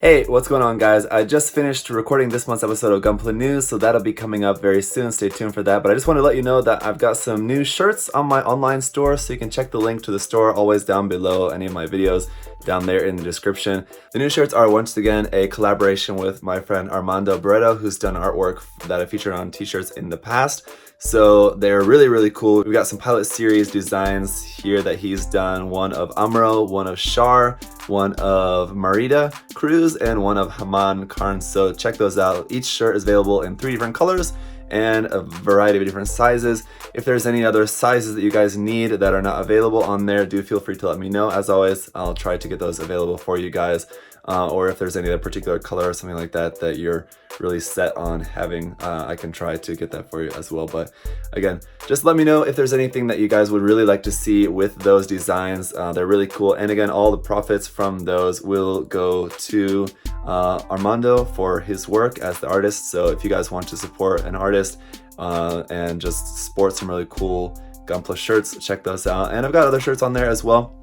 Hey, what's going on, guys? I just finished recording this month's episode of Gunpla News, so that'll be coming up very soon. Stay tuned for that. But I just want to let you know that I've got some new shirts on my online store, so you can check the link to the store always down below any of my videos down there in the description. The new shirts are once again a collaboration with my friend Armando Barreto, who's done artwork that I featured on t-shirts in the past. So they're really cool. We've got some pilot series designs here that he's done. One of Amro, one of Shar, one of Marita Cruz, and one of Haman Karn. So check those out. Each shirt is available in 3 different colors and a variety of different sizes. If there's any other sizes that you guys need that are not available on there, do feel free to let me know. As always, I'll try to get those available for you guys. Or if there's any other particular color or something like that that you're really set on having, I can try to get that for you as well. But again, just let me know if there's anything that you guys would really like to see with those designs. They're really cool. And again, all the profits from those will go to Armando for his work as the artist. So if you guys want to support an artist and just sport some really cool Gunpla shirts, check those out. And I've got other shirts on there as well.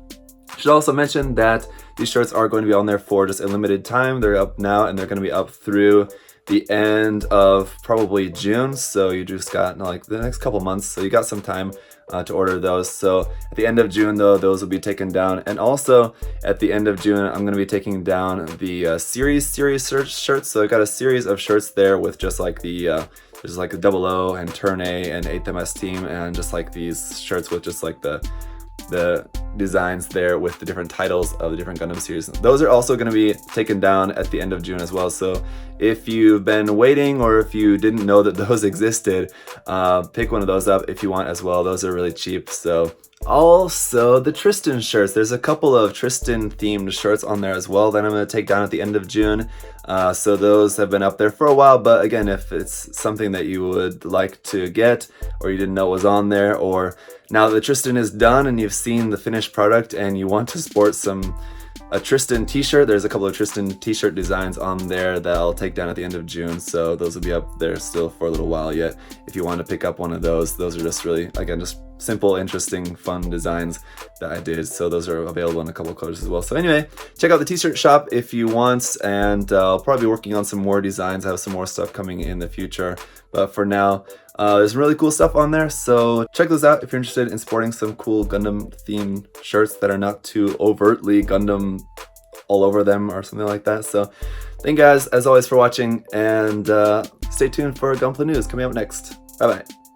Should also mention that these shirts are going to be on there for just a limited time. They're up now and they're going to be up through the end of probably June. So you just got like the next couple months. So you got some time to order those. So at the end of June though, those will be taken down. And also at the end of June, I'm going to be taking down the series shirts. So I got a series of shirts there with just like the there's like a 00 and Turn A and 8th MS team, and just like these shirts with just like the designs there with the different titles of the different Gundam series. Those are also going to be taken down at the end of June as well. So if you've been waiting or if you didn't know that those existed, pick one of those up if you want as well. Those are really cheap. So also the Tristan shirts, there's a couple of Tristan themed shirts on there as well that I'm going to take down at the end of June. So those have been up there for a while, but again, if it's something that you would like to get or you didn't know was on there, or now that Tristan is done and you've seen the finished product and you want to sport a Tristan t-shirt, there's a couple of Tristan t-shirt designs on there that I'll take down at the end of June. So those will be up there still for a little while yet. If you want to pick up one of those are just really, again, just simple, interesting, fun designs that I did. So those are available in a couple of colors as well. So anyway, check out the t-shirt shop if you want, and I'll probably be working on some more designs. I have some more stuff coming in the future, but for now, there's some really cool stuff on there. So check those out if you're interested in sporting some cool Gundam themed shirts that are not too overtly Gundam all over them or something like that. So thank you guys as always for watching, and stay tuned for Gunpla News coming up next. Bye bye.